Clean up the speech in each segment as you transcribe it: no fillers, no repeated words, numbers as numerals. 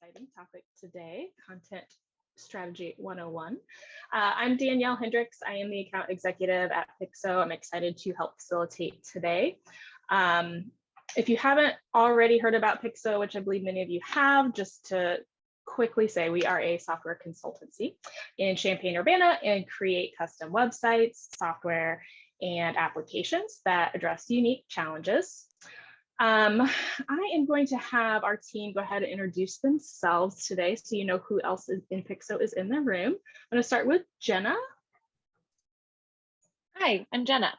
exciting topic today, Content Strategy 101. I'm Danielle Hendricks. I am the account executive at Pixo. I'm excited to help facilitate today. If you haven't already heard about Pixo, which I believe many of you have, just to quickly say, we are a software consultancy in Champaign-Urbana and create custom websites, software, and applications that address unique challenges. I am going to have our team go ahead and introduce themselves today so you know who else is in Pixo is in the room. I'm going to start with Jenna. Hi, I'm Jenna.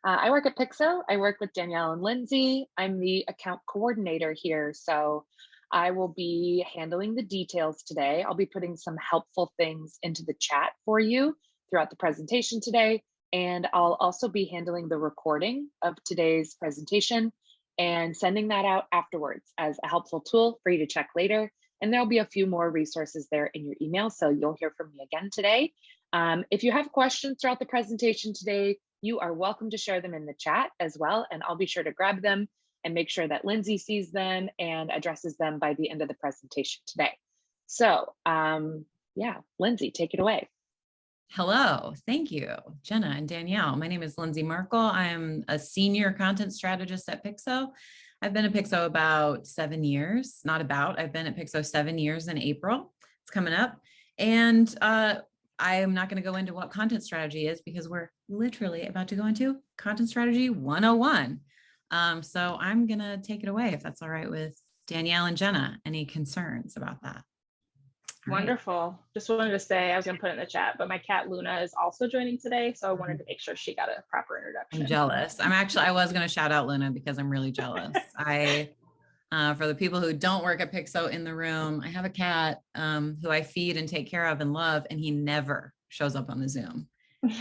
I work at Pixo. I work with Danielle and Lindsey. I'm the account coordinator here, so I will be handling the details today. I'll be putting some helpful things into the chat for you throughout the presentation today, and I'll also be handling the recording of today's presentation and sending that out afterwards as a helpful tool for you to check later. And there'll be a few more resources there in your email, so you'll hear from me again today. If you have questions throughout the presentation today, you are welcome to share them in the chat as well, and I'll be sure to grab them and make sure that Lindsey sees them and addresses them by the end of the presentation today. So yeah, Lindsey, take it away. Hello, thank you, Jenna and Danielle. My name is Lindsey Markel. I'm a senior content strategist at Pixo. I've been at Pixo about 7 years, I've been at Pixo 7 years in April. It's coming up. And I am not going to go into what content strategy is because we're literally about to go into Content Strategy 101. So I'm going to take it away if that's all right with Danielle and Jenna. Any concerns about that? Wonderful. Right. Just wanted to say, I was going to put it in the chat, but my cat Luna is also joining today. So I wanted to make sure she got a proper introduction. I'm jealous. I was going to shout out Luna because I'm really jealous. For the people who don't work at Pixo in the room, I have a cat who I feed and take care of and love, and he never shows up on the Zoom.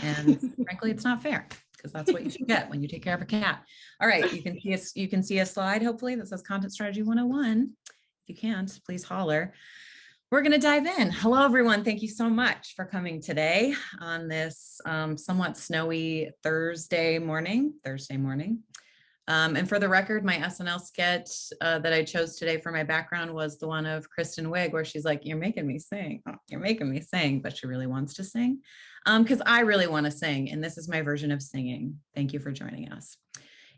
And frankly, it's not fair because that's what you should get when you take care of a cat. All right, you can see a slide hopefully that says Content Strategy 101. If you can't, please holler. We're going to dive in. Hello, everyone. Thank you so much for coming today on this somewhat snowy Thursday morning. And for the record, my SNL sketch that I chose today for my background was the one of Kristen Wiig, where she's like, "You're making me sing. Oh, you're making me sing," but she really wants to sing because I really want to sing. And this is my version of singing. Thank you for joining us.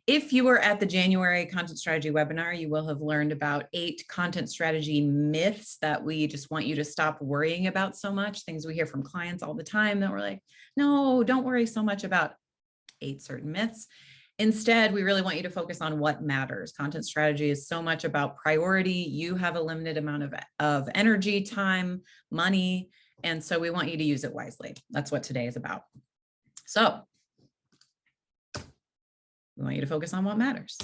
If you were at the January Content Strategy webinar, you will have learned about 8 content strategy myths that we just want you to stop worrying about so much, things we hear from clients all the time that we're like, no, don't worry so much about 8 certain myths. Instead, we really want you to focus on what matters. Content strategy is so much about priority. You have a limited amount of energy, time, money, and so we want you to use it wisely. That's what today is about. So we want you to focus on what matters.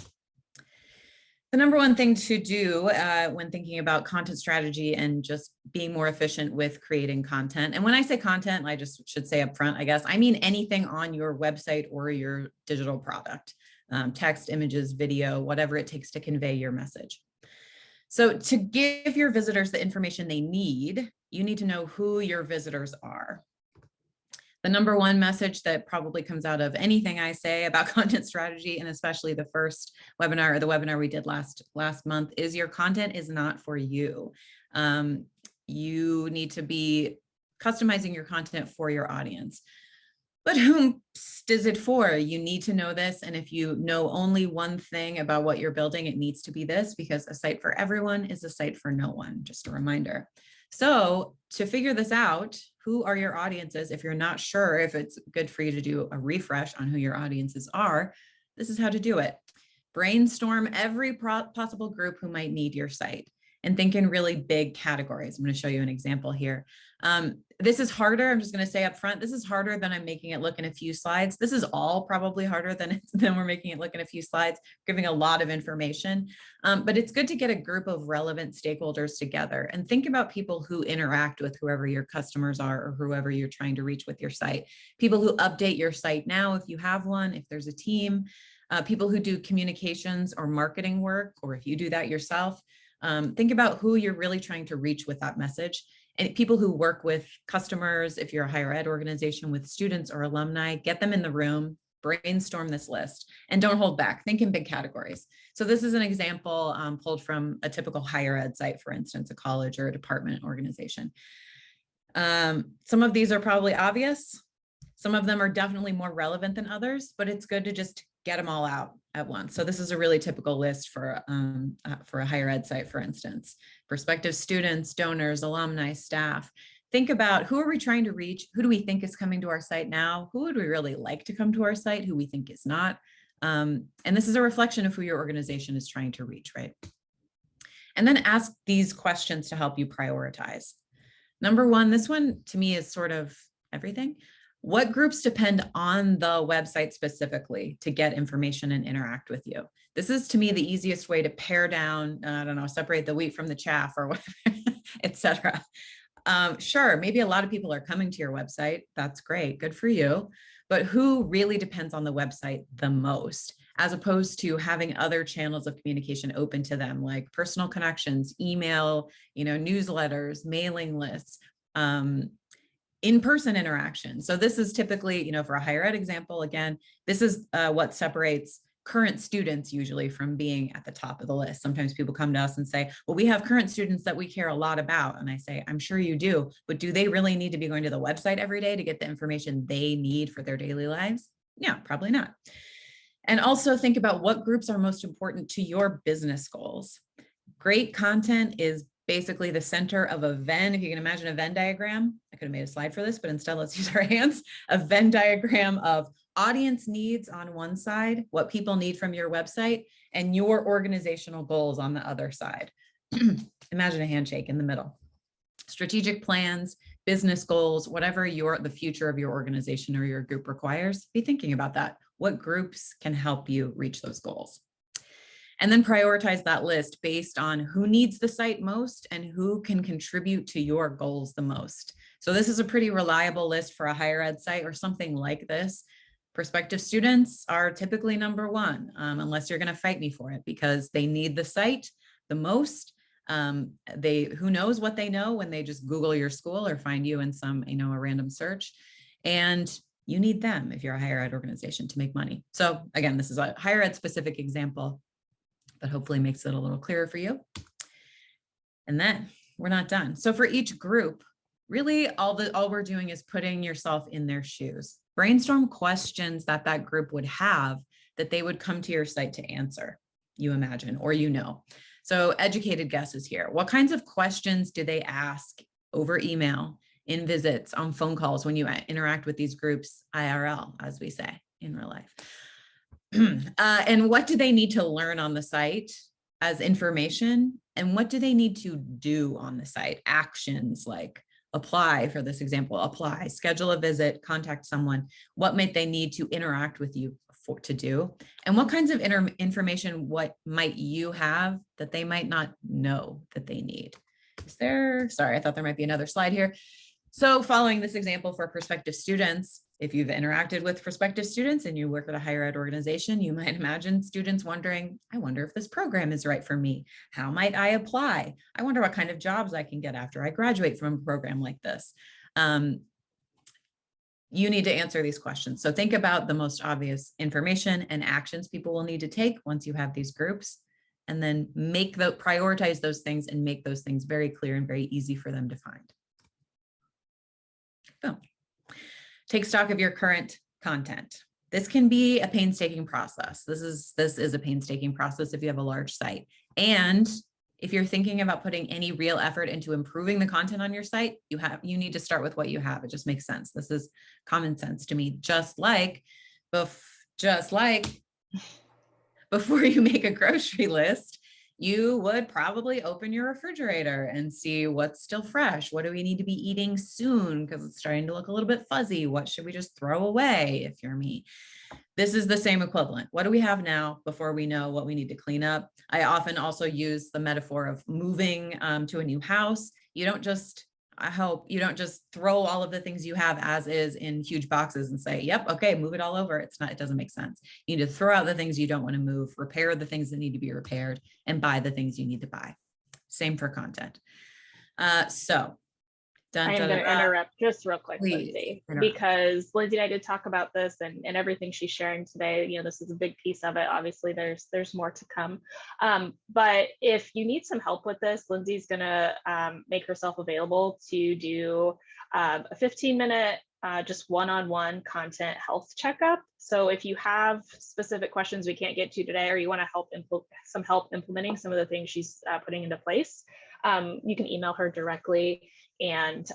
The number one thing to do when thinking about content strategy and just being more efficient with creating content. And when I say content, I just should say up front, I guess, I mean anything on your website or your digital product, text, images, video, whatever it takes to convey your message. So to give your visitors the information they need, you need to know who your visitors are. The number one message that probably comes out of anything I say about content strategy, and especially the first webinar or the webinar we did last month, is your content is not for you. You need to be customizing your content for your audience. But whom is it for? You need to know this. And if you know only one thing about what you're building, it needs to be this, because a site for everyone is a site for no one. Just a reminder. So to figure this out, who are your audiences? If you're not sure if it's good for you to do a refresh on who your audiences are, this is how to do it. Brainstorm every possible group who might need your site and think in really big categories. I'm going to show you an example here. This is harder. I'm just going to say up front, this is harder than I'm making it look in a few slides. This is all probably harder than we're making it look in a few slides, giving a lot of information. But it's good to get a group of relevant stakeholders together and think about people who interact with whoever your customers are or whoever you're trying to reach with your site. People who update your site now, if you have one, if there's a team, people who do communications or marketing work, or if you do that yourself. Think about who you're really trying to reach with that message. And people who work with customers, if you're a higher ed organization with students or alumni, get them in the room, brainstorm this list and don't hold back. Think in big categories. So this is an example pulled from a typical higher ed site, for instance, a college or a department organization. Some of these are probably obvious. Some of them are definitely more relevant than others, but it's good to just get them all out at once. So this is a really typical list for a higher ed site, for instance. Prospective students, donors, alumni, staff. Think about, who are we trying to reach? Who do we think is coming to our site now? Who would we really like to come to our site? Who we think is not? And this is a reflection of who your organization is trying to reach, right? And then ask these questions to help you prioritize. Number one, this one to me is sort of everything. What groups depend on the website specifically to get information and interact with you? This is, to me, the easiest way to pare down, I don't know, separate the wheat from the chaff or whatever, etc. Sure, maybe a lot of people are coming to your website. That's great, good for you. But who really depends on the website the most, as opposed to having other channels of communication open to them, like personal connections, email, newsletters, mailing lists, in-person interaction. So this is typically, for a higher ed example, again, this is what separates current students usually from being at the top of the list. Sometimes people come to us and say, well, we have current students that we care a lot about. And I say, I'm sure you do, but do they really need to be going to the website every day to get the information they need for their daily lives? Yeah, probably not. And also think about what groups are most important to your business goals. Great content is basically the center of a Venn. If you can imagine a Venn diagram, I could have made a slide for this, but instead let's use our hands. A Venn diagram of audience needs on one side, what people need from your website, and your organizational goals on the other side. Imagine a handshake in the middle. Strategic plans, business goals, whatever the future of your organization or your group requires, be thinking about that. What groups can help you reach those goals? And then prioritize that list based on who needs the site most and who can contribute to your goals the most. So this is a pretty reliable list for a higher ed site or something like this. Prospective students are typically number one, unless you're going to fight me for it, because they need the site the most. Who knows what they know when they just Google your school or find you in some, a random search. And you need them if you're a higher ed organization to make money. So again, this is a higher ed specific example, but hopefully makes it a little clearer for you. And then we're not done. So for each group, really all we're doing is putting yourself in their shoes. Brainstorm questions that group would have that they would come to your site to answer, you imagine, or So educated guesses here. What kinds of questions do they ask over email, in visits, on phone calls, when you interact with these groups IRL, as we say in real life? And what do they need to learn on the site as information? And what do they need to do on the site? Actions like apply, for this example, apply, schedule a visit, contact someone. What might they need to interact with you to do? And what kinds of information, what might you have that they might not know that they need? Sorry, I thought there might be another slide here. So following this example for prospective students, if you've interacted with prospective students and you work at a higher ed organization, you might imagine students wondering, I wonder if this program is right for me. How might I apply? I wonder what kind of jobs I can get after I graduate from a program like this. You need to answer these questions. So think about the most obvious information and actions people will need to take once you have these groups, and then prioritize those things and make those things very clear and very easy for them to find. Boom. Take stock of your current content. This can be a painstaking process. This is a painstaking process if you have a large site. And if you're thinking about putting any real effort into improving the content on your site, you need to start with what you have. It just makes sense. This is common sense to me. Just like before you make a grocery list, you would probably open your refrigerator and see what's still fresh. What do we need to be eating soon because it's starting to look a little bit fuzzy? What should we just throw away if you're me? This is the same equivalent. What do we have now before we know what we need to clean up? I often also use the metaphor of moving to a new house. I hope you don't just throw all of the things you have as is in huge boxes and say, yep, okay, move it all over. It doesn't make sense. You need to throw out the things you don't want to move, repair the things that need to be repaired, and buy the things you need to buy. Same for content. So Dun, I am dun, going dun, to dun. interrupt just real quick, Please Lindsay, interrupt. because Lindsay and I did talk about this and everything she's sharing today. You know, this is a big piece of it. Obviously, there's more to come. But if you need some help with this, Lindsay's going to make herself available to do a 15-minute just one-on-one content health checkup. So if you have specific questions we can't get to today, or you want to some help implementing some of the things she's putting into place, you can email her directly, and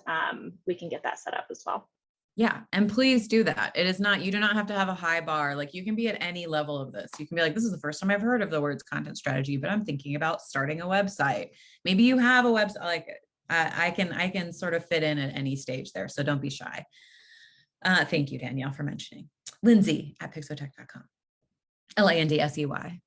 we can get that set up as well. Yeah. And please do that. It is not, you do not have to have a high bar. Like you can be at any level of this. You can be like, this is the first time I've heard of the words content strategy, but I'm thinking about starting a website. Maybe you have a website, like I can sort of fit in at any stage there. So don't be shy. Thank you, Danielle, for mentioning. Lindsey at pixotech.com. LANDSEY.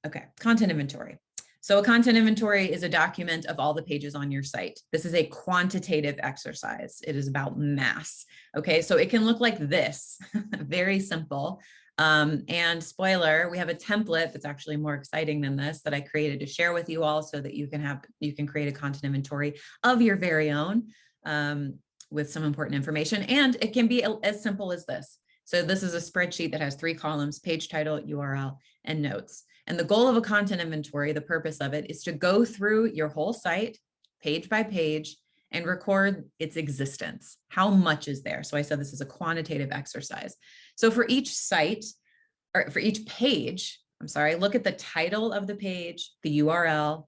Okay. Content inventory. So a content inventory is a document of all the pages on your site. This is a quantitative exercise. It is about mass. Okay, so it can look like this, very simple. And spoiler, we have a template that's actually more exciting than this that I created to share with you all so that you can create a content inventory of your very own with some important information. And it can be as simple as this. So this is a spreadsheet that has 3 columns: page title, URL, and notes. And the goal of a content inventory, the purpose of it, is to go through your whole site page by page and record its existence. How much is there? So I said this is a quantitative exercise. So for each site, or for each page, look at the title of the page, the URL,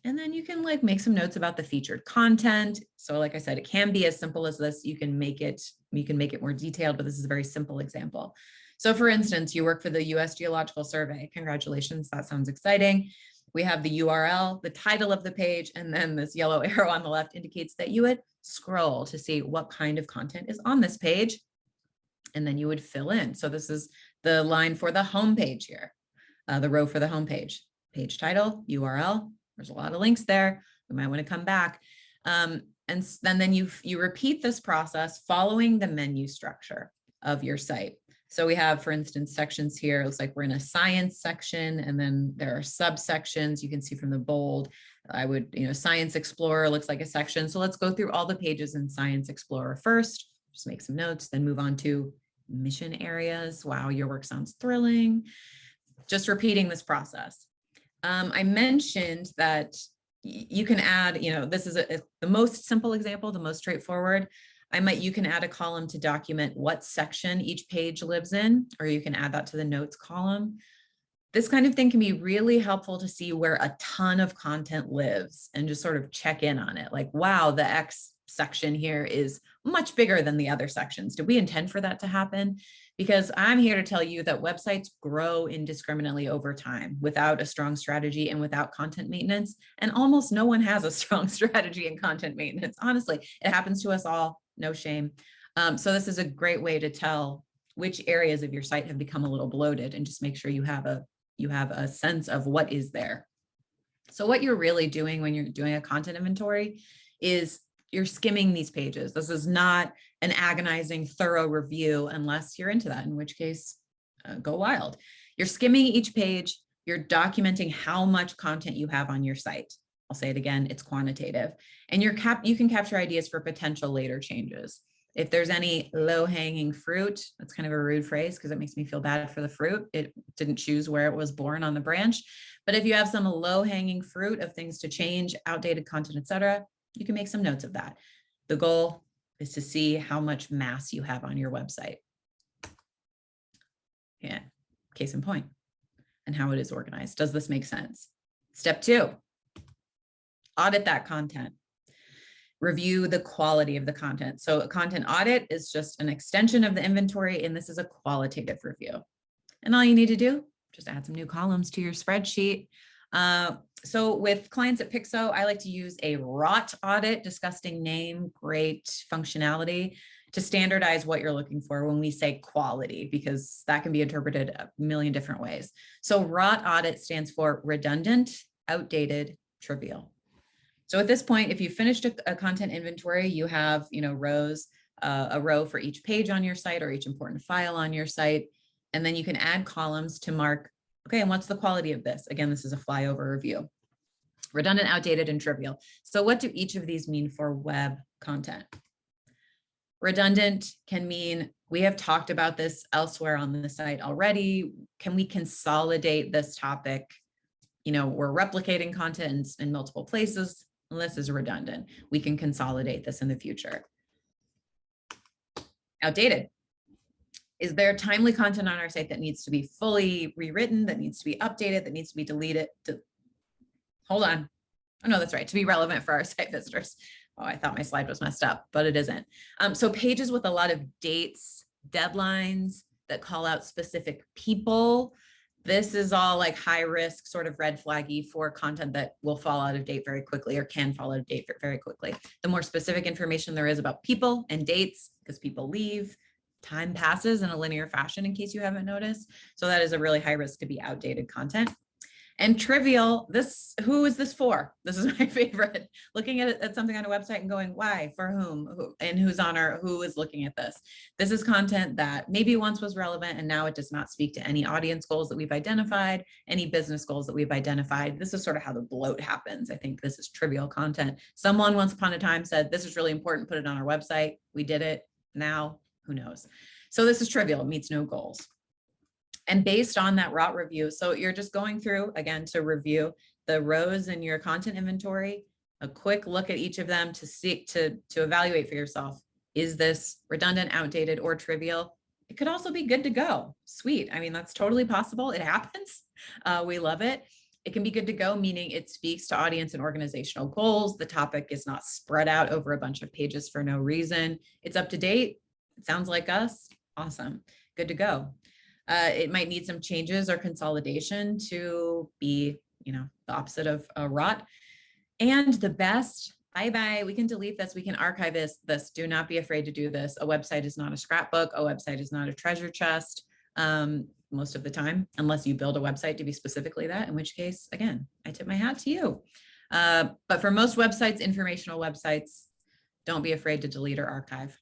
and then you can like make some notes about the featured content. So like I said, it can be as simple as this. You can make it more detailed, but this is a very simple example. So for instance, you work for the US Geological Survey. Congratulations, that sounds exciting. We have the URL, the title of the page, and then this yellow arrow on the left indicates that you would scroll to see what kind of content is on this page. And then you would fill in. So this is the line for the home page here, the row for the home page. Page title, URL, there's a lot of links there. We might want to come back. And then you repeat this process following the menu structure of your site. So we have, for instance, sections here. It looks like we're in a science section, and then there are subsections. You can see from the bold, Science Explorer looks like a section. So let's go through all the pages in Science Explorer first, just make some notes, then move on to mission areas. Wow, your work sounds thrilling. Just repeating this process. I mentioned that you can add, this is the most simple example, the most straightforward. You can add a column to document what section each page lives in, or you can add that to the notes column. This kind of thing can be really helpful to see where a ton of content lives and just sort of check in on it. Like, wow, the X section here is much bigger than the other sections. Did we intend for that to happen? Because I'm here to tell you that websites grow indiscriminately over time without a strong strategy and without content maintenance. And almost no one has a strong strategy in content maintenance. Honestly, it happens to us all. No shame. So this is a great way to tell which areas of your site have become a little bloated, and just make sure you have a sense of what is there. So what you're really doing when you're doing a content inventory is you're skimming these pages. This is not an agonizing, thorough review unless you're into that, in which case, go wild. You're skimming each page. You're documenting how much content you have on your site. I'll say it again, it's quantitative. And you can capture ideas for potential later changes. If there's any low-hanging fruit, that's kind of a rude phrase because it makes me feel bad for the fruit. It didn't choose where it was born on the branch. But if you have some low-hanging fruit of things to change, outdated content, etc., you can make some notes of that. The goal is to see how much mass you have on your website. Yeah, case in point, and how it is organized. Does this make sense? Step 2, audit that content. Review the quality of the content. So a content audit is just an extension of the inventory, and this is a qualitative review. And all you need to do, just add some new columns to your spreadsheet. So with clients at Pixo, I like to use a ROT audit, disgusting name, great functionality, to standardize what you're looking for when we say quality, because that can be interpreted a million different ways. So ROT audit stands for redundant, outdated, trivial. So at this point, if you finished a content inventory, you have, rows, a row for each page on your site or each important file on your site. And then you can add columns to mark, okay, and what's the quality of this? Again, this is a flyover review. Redundant, outdated, and trivial. So what do each of these mean for web content? Redundant can mean we have talked about this elsewhere on the site already. Can we consolidate this topic? You know, we're replicating content in multiple places, and this is redundant. We can consolidate this in the future. Outdated. Is there timely content on our site that needs to be fully rewritten, that needs to be updated, that needs to be deleted? Hold on. Oh, no, that's right. To be relevant for our site visitors. Oh, I thought my slide was messed up, but it isn't. So pages with a lot of dates, deadlines that call out specific people. This is all like high risk, sort of red flaggy for content that will fall out of date very quickly or can fall out of date very quickly. The more specific information there is about people and dates, because people leave, time passes in a linear fashion, in case you haven't noticed. So that is a really high risk to be outdated content. And trivial, who is this for? This is my favorite. Looking at something on a website and going, why, for whom, and who is looking at this? This is content that maybe once was relevant and now it does not speak to any audience goals that we've identified, any business goals that we've identified. This is sort of how the bloat happens. I think this is trivial content. Someone once upon a time said, this is really important, put it on our website. We did it. Now, who knows? So this is trivial, it meets no goals. And based on that route review, so you're just going through, again, to review the rows in your content inventory, a quick look at each of them to evaluate for yourself. Is this redundant, outdated, or trivial? It could also be good to go. Sweet. I mean, that's totally possible. It happens. We love it. It can be good to go, meaning it speaks to audience and organizational goals. The topic is not spread out over a bunch of pages for no reason. It's up to date. It sounds like us. Awesome. Good to go. It might need some changes or consolidation to be, the opposite of rot. And the best, bye-bye, we can delete this, we can archive this. Do not be afraid to do this. A website is not a scrapbook. A website is not a treasure chest most of the time, unless you build a website to be specifically that, in which case, again, I tip my hat to you. But for most websites, informational websites, don't be afraid to delete or archive.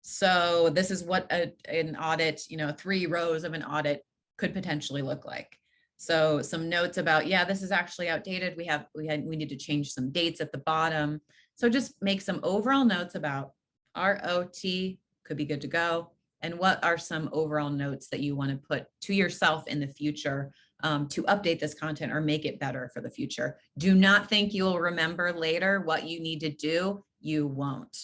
So this is what an audit, 3 rows of an audit could potentially look like. So some notes about, yeah, this is actually outdated. We need to change some dates at the bottom. So just make some overall notes about ROT, could be good to go. And what are some overall notes that you want to put to yourself in the future to update this content or make it better for the future. Do not think you'll remember later what you need to do. You won't.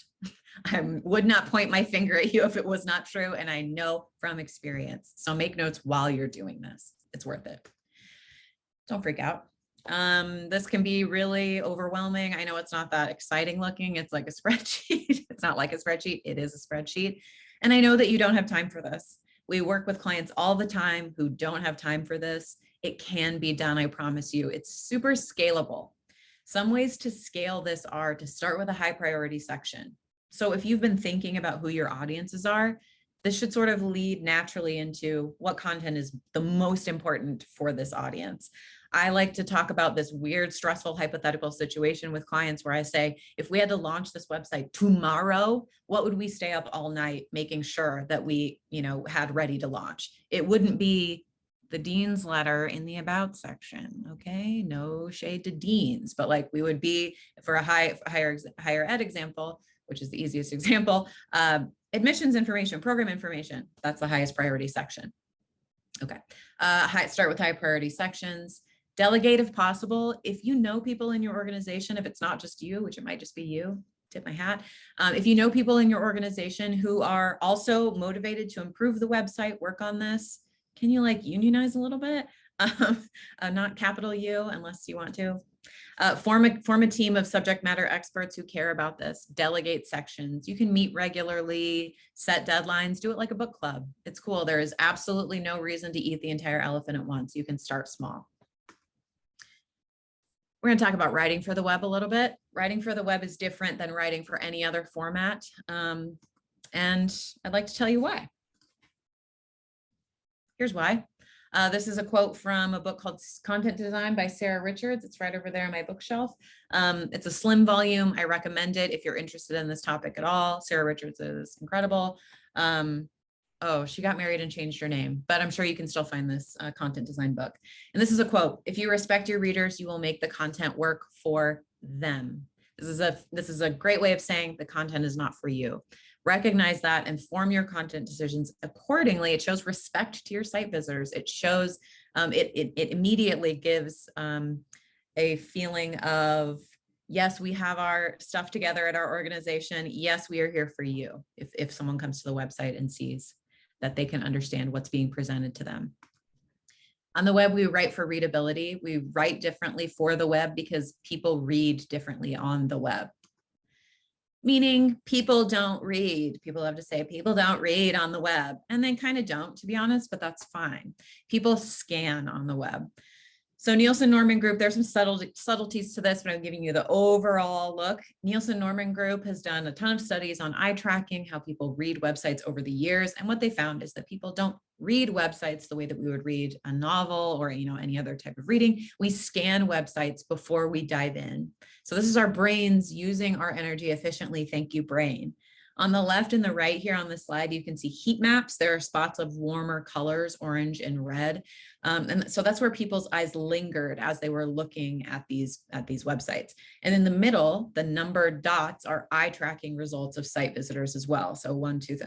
I would not point my finger at you if it was not true. And I know from experience. So make notes while you're doing this. It's worth it. Don't freak out. This can be really overwhelming. I know it's not that exciting looking. It's like a spreadsheet. It's not like a spreadsheet. It is a spreadsheet. And I know that you don't have time for this. We work with clients all the time who don't have time for this. It can be done, I promise you. It's super scalable. Some ways to scale this are to start with a high priority section. So if you've been thinking about who your audiences are, this should sort of lead naturally into what content is the most important for this audience. I like to talk about this weird, stressful, hypothetical situation with clients where I say, if we had to launch this website tomorrow, what would we stay up all night making sure that we, had ready to launch? It wouldn't be the dean's letter in the about section. Okay, no shade to deans, but like we would be for a higher ed example, which is the easiest example, admissions information, program information. That's the highest priority section. Okay, start with high priority sections. Delegate if possible. If you know people in your organization, if it's not just you, which it might just be you, tip my hat. If you know people in your organization who are also motivated to improve the website, work on this, can you unionize a little bit? Not capital U unless you want to. Form a team of subject matter experts who care about this. Delegate sections. You can meet regularly, set deadlines, do it like a book club. It's cool. There is absolutely no reason to eat the entire elephant at once. You can start small. We're going to talk about writing for the web a little bit. Writing for the web is different than writing for any other format. And I'd like to tell you why. Here's why. This is a quote from a book called Content Design by Sarah Richards. It's right over there on my bookshelf. It's a slim volume. I recommend it if you're interested in this topic at all. Sarah Richards is incredible. oh, she got married and changed her name, but I'm sure you can still find this content design book. And this is a quote: "If you respect your readers, you will make the content work for them." This is a great way of saying the content is not for you. Recognize that and form your content decisions accordingly. It shows respect to your site visitors. It shows, it immediately gives a feeling of, yes, we have our stuff together at our organization. Yes, we are here for you. If someone comes to the website and sees that, they can understand what's being presented to them. On the web, we write for readability. We write differently for the web because people read differently on the web. Meaning people don't read. People have to say people don't read on the web, and they kind of don't, to be honest, but that's fine. People scan on the web. So Nielsen-Norman Group, there's some subtleties to this, but I'm giving you the overall look. Nielsen-Norman Group has done a ton of studies on eye tracking, how people read websites over the years. And what they found is that people don't read websites the way that we would read a novel or, any other type of reading. We scan websites before we dive in. So this is our brains using our energy efficiently. Thank you, brain. On the left and the right here on the slide, you can see heat maps. There are spots of warmer colors, orange and red. And so that's where people's eyes lingered as they were looking at these websites. And in the middle, the numbered dots are eye tracking results of site visitors as well. So 1, 2,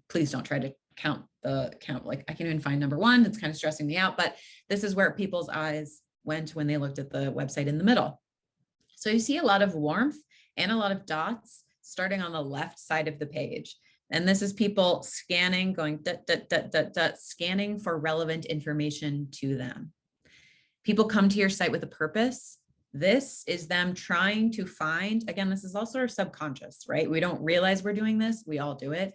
please don't try to count. Like I can't even find number 1. It's kind of stressing me out, but this is where people's eyes went when they looked at the website in the middle. So you see a lot of warmth and a lot of dots starting on the left side of the page. And this is people scanning, going scanning for relevant information to them. People come to your site with a purpose. This is them trying to find, again, this is also our subconscious, right? We don't realize we're doing this. We all do it.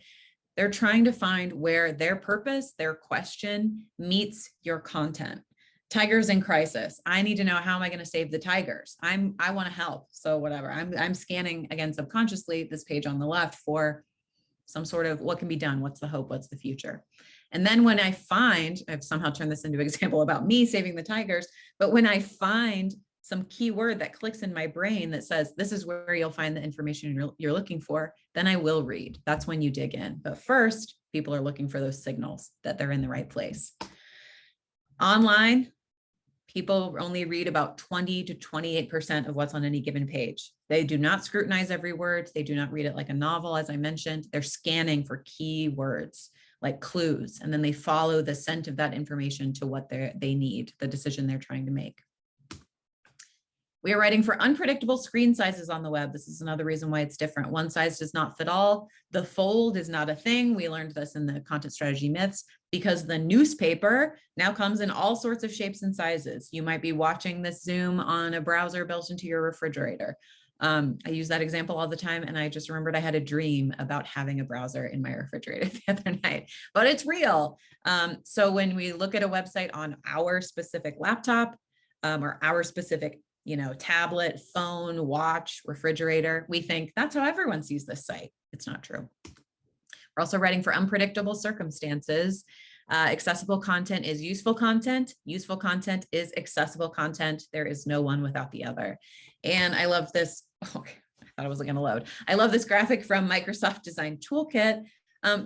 They're trying to find where their purpose, their question meets your content. Tigers in crisis. I need to know, how am I going to save the tigers? I want to help. So whatever, I'm scanning, again, subconsciously, this page on the left for some sort of what can be done. What's the hope? What's the future? And then when I've somehow turned this into an example about me saving the tigers, but when I find some keyword that clicks in my brain that says, this is where you'll find the information you're looking for, then I will read. That's when you dig in. But first, people are looking for those signals that they're in the right place. Online, people only read about 20 to 28% of what's on any given page. They do not scrutinize every word. They do not read it like a novel, as I mentioned. They're scanning for key words like clues, and then they follow the scent of that information to what they need, the decision they're trying to make. We are writing for unpredictable screen sizes on the web. This is another reason why it's different. One size does not fit all. The fold is not a thing. We learned this in the content strategy myths, because the newspaper now comes in all sorts of shapes and sizes. You might be watching this Zoom on a browser built into your refrigerator. I use that example all the time, and I just remembered I had a dream about having a browser in my refrigerator the other night, but it's real. So when we look at a website on our specific laptop or our specific tablet, phone, watch, refrigerator, we think that's how everyone sees this site. It's not true. We're also writing for unpredictable circumstances. Accessible content is useful content. Useful content is accessible content. There is no one without the other. And I love this. Oh, I thought it wasn't going to load. I love this graphic from Microsoft Design Toolkit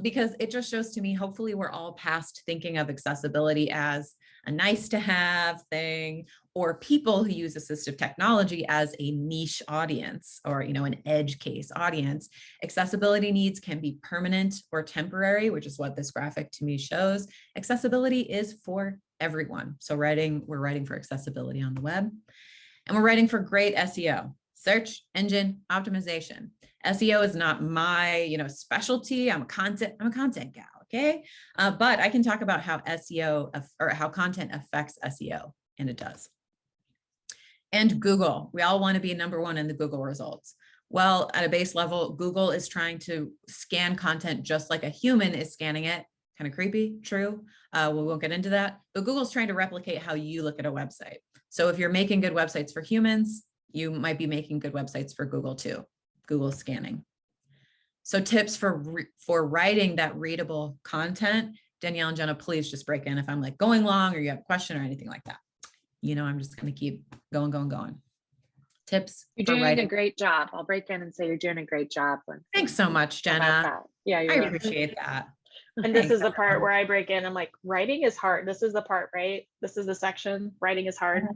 because it just shows to me, hopefully we're all past thinking of accessibility as a nice to have thing, or people who use assistive technology as a niche audience or, an edge case audience. Accessibility needs can be permanent or temporary, which is what this graphic to me shows. Accessibility is for everyone. So we're writing for accessibility on the web, and we're writing for great SEO, search engine optimization. SEO is not my, specialty. I'm a content gal. Okay. But I can talk about how SEO or how content affects SEO, and it does. And Google, we all want to be number 1 in the Google results. Well, at a base level, Google is trying to scan content just like a human is scanning it. Kind of creepy, true. We won't get into that, but Google's trying to replicate how you look at a website. So if you're making good websites for humans, you might be making good websites for Google too. Google scanning. So tips for writing that readable content. Danielle and Jenna, please just break in if I'm like going long or you have a question or anything like that. I'm just going to keep going. Tips. You're doing a great job. I'll break in and say you're doing a great job. Thanks so much, Jenna. Yeah, I appreciate that. And this is the part where I break in. I'm like, writing is hard. This is the part, right? This is the section. Writing is hard.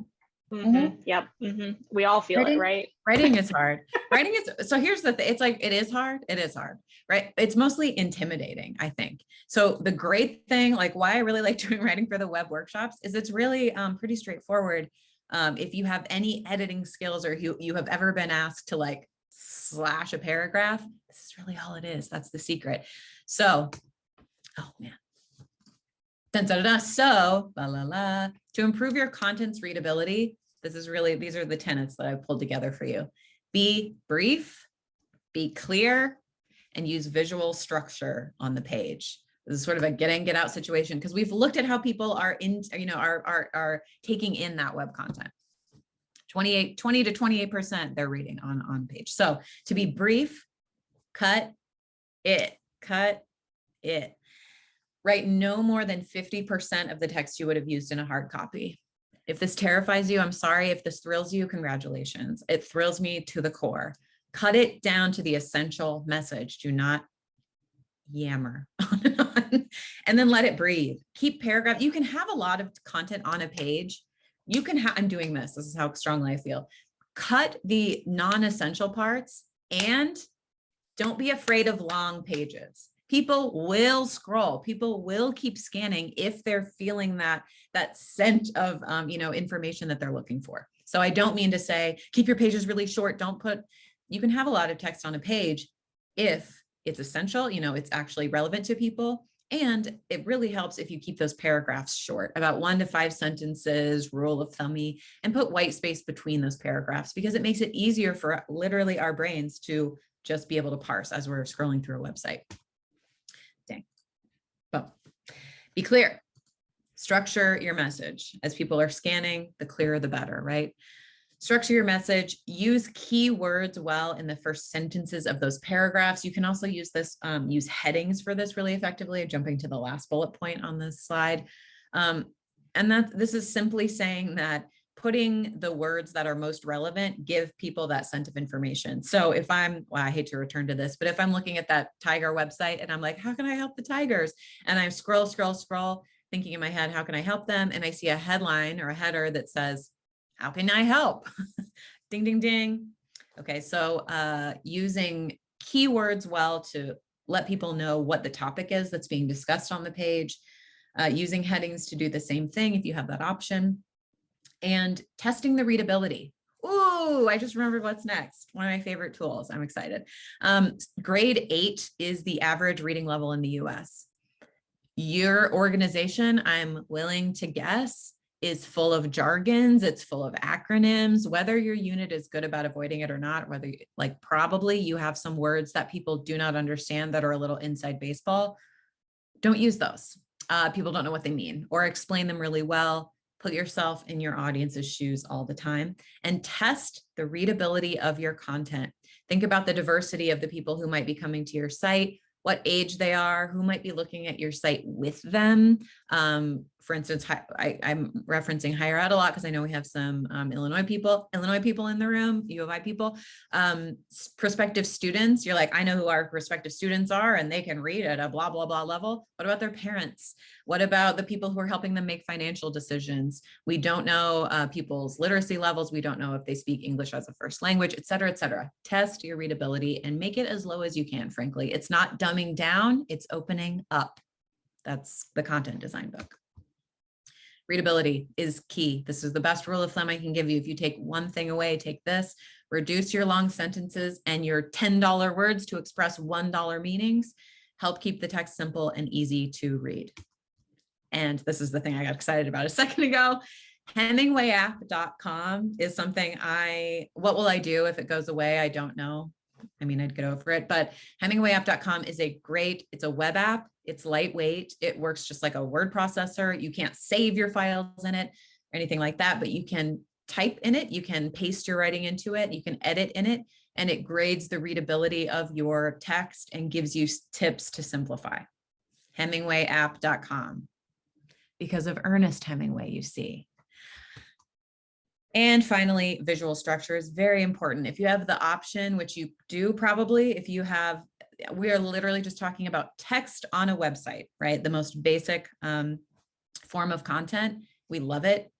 Yep. We all feel it, right? Writing is hard. Writing is, so here's the thing. It's like, it is hard, right? It's mostly intimidating, I think. So the great thing, like why I really like doing writing for the web workshops is it's really pretty straightforward. If you have any editing skills or you have ever been asked to like slash a paragraph, this is really all it is. That's the secret. So, oh man. So, to improve your content's readability, this is really, these are the tenets that I've pulled together for you. Be brief, be clear, and use visual structure on the page. This is sort of a get in, get out situation because we've looked at how people are in, are taking in that web content. 20 to 28% they're reading on page. So to be brief, cut it. Write no more than 50% of the text you would have used in a hard copy. If this terrifies you, I'm sorry. If this thrills you, congratulations. It thrills me to the core. Cut it down to the essential message. Do not yammer on and on, and then let it breathe. Keep paragraph. You can have a lot of content on a page. You can have, I'm doing this. This is how strongly I feel. Cut the non-essential parts and don't be afraid of long pages. People will scroll. People will keep scanning if they're feeling that scent of information that they're looking for. So I don't mean to say keep your pages really short. You can have a lot of text on a page if it's essential, it's actually relevant to people. And it really helps if you keep those paragraphs short, about 1 to 5 sentences, rule of thummy, and put white space between those paragraphs because it makes it easier for literally our brains to just be able to parse as we're scrolling through a website. Dang. Well, be clear. Structure your message. As people are scanning, the clearer the better, right? Structure your message. Use keywords well in the first sentences of those paragraphs. You can also use this, use headings for this really effectively. Jumping to the last bullet point on this slide. And this is simply saying that putting the words that are most relevant give people that sense of information. So if I hate to return to this, but if I'm looking at that tiger website and I'm like, how can I help the tigers? And I scroll, thinking in my head, how can I help them? And I see a headline or a header that says, how can I help? Ding, ding, ding. Okay, so using keywords well to let people know what the topic is that's being discussed on the page, using headings to do the same thing if you have that option, and testing the readability. Ooh, I just remembered what's next. One of my favorite tools. I'm excited. Grade 8 is the average reading level in the US. Your organization, I'm willing to guess, is full of jargons, it's full of acronyms, whether your unit is good about avoiding it or not, whether probably you have some words that people do not understand that are a little inside baseball. Don't use those. People don't know what they mean or explain them really well. Put yourself in your audience's shoes all the time and test the readability of your content. Think about the diversity of the people who might be coming to your site, what age they are, who might be looking at your site with them. For instance, I'm referencing higher ed a lot because I know we have some Illinois people in the room, U of I people. Prospective students, you're like, I know who our prospective students are and they can read at a blah, blah, blah level. What about their parents? What about the people who are helping them make financial decisions? We don't know people's literacy levels. We don't know if they speak English as a first language, et cetera, et cetera. Test your readability and make it as low as you can, frankly. It's not dumbing down, it's opening up. That's the content design book. Readability is key. This is the best rule of thumb I can give you. If you take one thing away, take this. Reduce your long sentences and your $10 words to express $1 meanings. Help keep the text simple and easy to read. And this is the thing I got excited about a second ago. HemingwayApp.com is something what will I do if it goes away? I don't know. I mean, I'd get over it, but HemingwayApp.com is it's a web app. It's lightweight. It works just like a word processor. You can't save your files in it or anything like that, but you can type in it. You can paste your writing into it. You can edit in it, and it grades the readability of your text and gives you tips to simplify. HemingwayApp.com. Because of Ernest Hemingway, you see. And finally, visual structure is very important. If you have the option, which you do probably, if you have we are literally just talking about text on a website, right? The most basic form of content. We love it.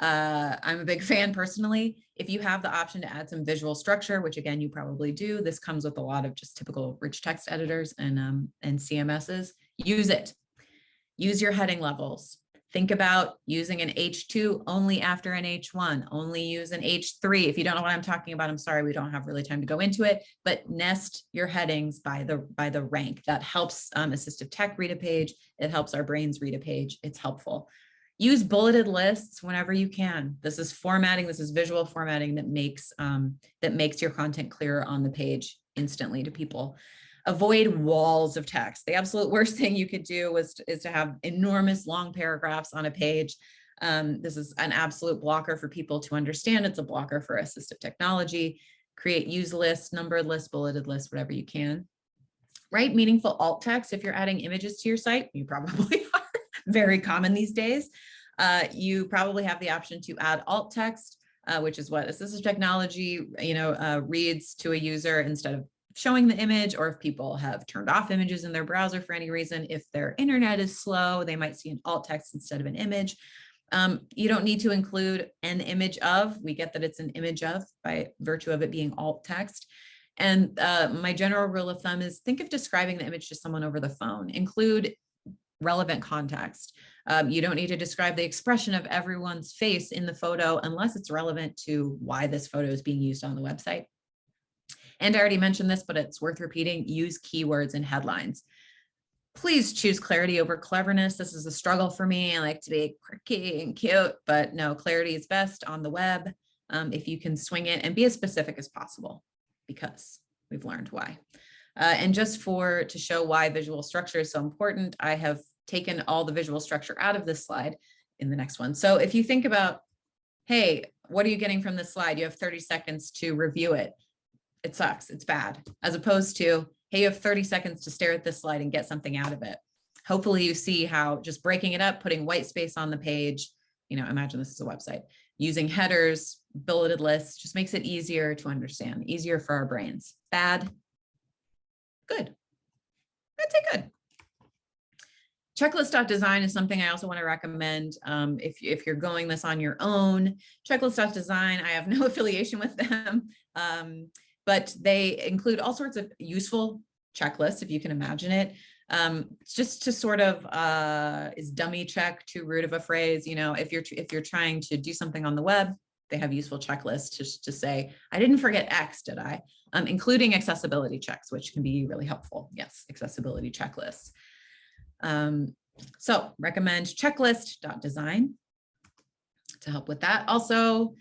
I'm a big fan personally. If you have the option to add some visual structure, which again, you probably do, this comes with a lot of just typical rich text editors and CMSs, use it. Use your heading levels. Think about using an H2 only after an H1, only use an H3. If you don't know what I'm talking about, I'm sorry, we don't have really time to go into it, but nest your headings by the rank. That helps assistive tech read a page. It helps our brains read a page. It's helpful. Use bulleted lists whenever you can. This is formatting. This is visual formatting that makes your content clearer on the page instantly to people. Avoid walls of text. The absolute worst thing you could do is to have enormous long paragraphs on a page. This is an absolute blocker for people to understand. It's a blocker for assistive technology. Use lists, numbered lists, bulleted lists, whatever you can. Write meaningful alt text. If you're adding images to your site, you probably are. Very common these days. You probably have the option to add alt text, which is what assistive technology, reads to a user instead of showing the image, or if people have turned off images in their browser for any reason, if their internet is slow, they might see an alt text instead of an image. You don't need to include an image of. We get that it's an image of by virtue of it being alt text. And my general rule of thumb is think of describing the image to someone over the phone. Include relevant context. You don't need to describe the expression of everyone's face in the photo unless it's relevant to why this photo is being used on the website. And I already mentioned this, but it's worth repeating, use keywords in headlines. Please choose clarity over cleverness. This is a struggle for me. I like to be quirky and cute, but no, clarity is best on the web. If you can swing it and be as specific as possible, because we've learned why. And just to show why visual structure is so important, I have taken all the visual structure out of this slide in the next one. So if you think about, hey, what are you getting from this slide? You have 30 seconds to review it. It sucks, it's bad. As opposed to, hey, you have 30 seconds to stare at this slide and get something out of it. Hopefully you see how just breaking it up, putting white space on the page, imagine this is a website, using headers, bulleted lists, just makes it easier to understand, easier for our brains. Bad, good. I'd say good. Checklist.design is something I also want to recommend if you're going this on your own. Checklist.design, I have no affiliation with them, but they include all sorts of useful checklists, if you can imagine it. Just to sort of, is dummy check too rude of a phrase? If you're trying to do something on the web, they have useful checklists to say, I didn't forget X, did I? Including accessibility checks, which can be really helpful. Yes, accessibility checklists. So recommend checklist.design to help with that. Also,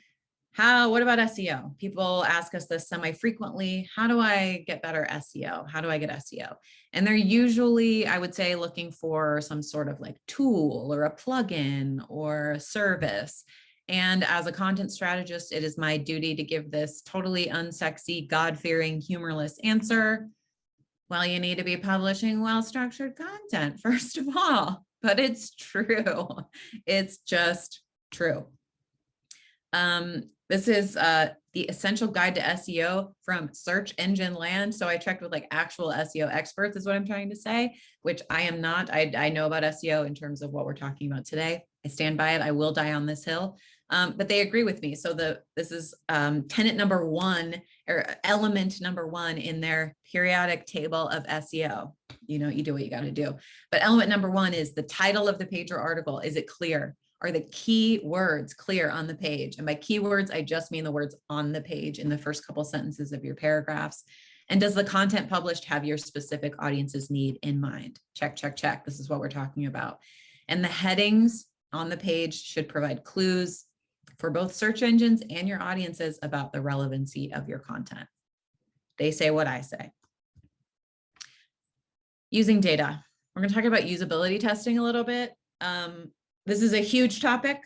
what about SEO? People ask us this semi-frequently. How do I get better SEO? How do I get SEO? And they're usually, I would say, looking for some sort of like tool or a plugin or a service. And as a content strategist, it is my duty to give this totally unsexy, God-fearing, humorless answer. Well, you need to be publishing well-structured content, first of all, but it's true. It's just true. This is the essential guide to SEO from search engine land. So I checked with like actual SEO experts is what I'm trying to say, which I am not. I know about SEO in terms of what we're talking about today. I stand by it. I will die on this hill. But they agree with me. So this is tenet number one, or element number one in their periodic table of SEO. You do what you got to do. But element number one is the title of the page or article. Is it clear? Are the key words clear on the page? And by keywords, I just mean the words on the page in the first couple sentences of your paragraphs. And does the content published have your specific audience's need in mind? Check, check, check. This is what we're talking about. And the headings on the page should provide clues for both search engines and your audiences about the relevancy of your content. They say what I say. Using data. We're going to talk about usability testing a little bit. This is a huge topic,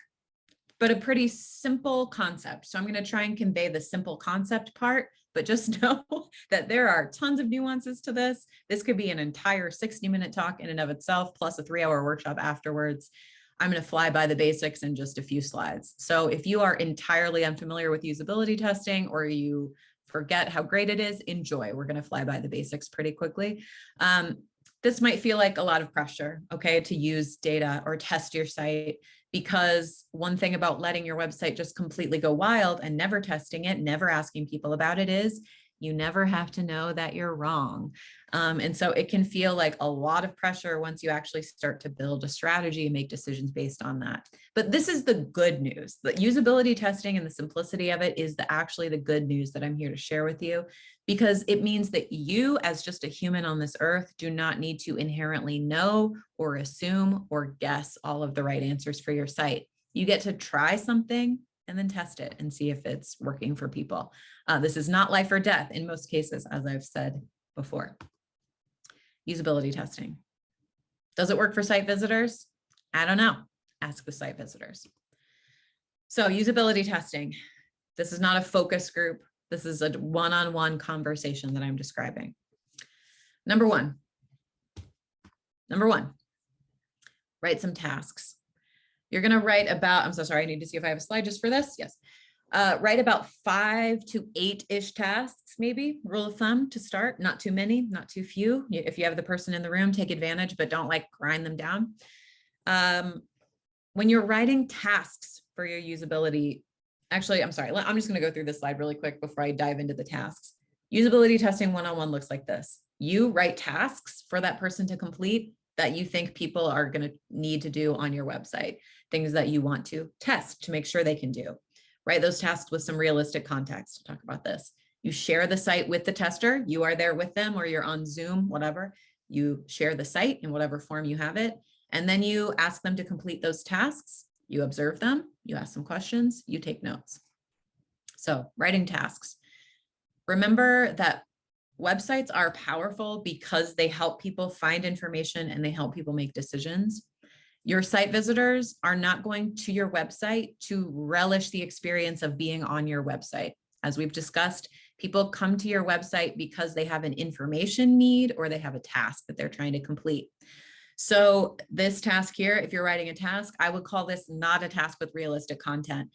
but a pretty simple concept. So I'm going to try and convey the simple concept part, but just know that there are tons of nuances to this. This could be an entire 60-minute talk in and of itself, plus a 3-hour workshop afterwards. I'm going to fly by the basics in just a few slides. So if you are entirely unfamiliar with usability testing, or you forget how great it is, enjoy. We're going to fly by the basics pretty quickly. This might feel like a lot of pressure, okay, to use data or test your site, because one thing about letting your website just completely go wild and never testing it, never asking people about it is you never have to know that you're wrong. And so it can feel like a lot of pressure once you actually start to build a strategy and make decisions based on that. But this is the good news. The usability testing and the simplicity of it is actually the good news that I'm here to share with you, because it means that you, as just a human on this earth, do not need to inherently know or assume or guess all of the right answers for your site. You get to try something and then test it and see if it's working for people. This is not life or death in most cases, as I've said before. Usability testing. Does it work for site visitors? I don't know. Ask the site visitors. So usability testing. This is not a focus group. This is a one-on-one conversation that I'm describing. Number one, write some tasks. You're going to write about, I'm so sorry, I need to see if I have a slide just for this. Yes. Write about 5 to 8-ish tasks, maybe, rule of thumb to start. Not too many, not too few. If you have the person in the room, take advantage, but don't like grind them down. When you're writing tasks for your usability, actually, I'm sorry, I'm just going to go through this slide really quick before I dive into the tasks. Usability testing one-on-one looks like this. You write tasks for that person to complete that you think people are going to need to do on your website, things that you want to test to make sure they can do. Write those tasks with some realistic context. Talk about this. You share the site with the tester. You are there with them, or you're on Zoom, whatever. You share the site in whatever form you have it. And then you ask them to complete those tasks. You observe them, you ask them questions, you take notes. So writing tasks. Remember that websites are powerful because they help people find information and they help people make decisions. Your site visitors are not going to your website to relish the experience of being on your website. As we've discussed, people come to your website because they have an information need or they have a task that they're trying to complete. So this task here, if you're writing a task, I would call this not a task with realistic content.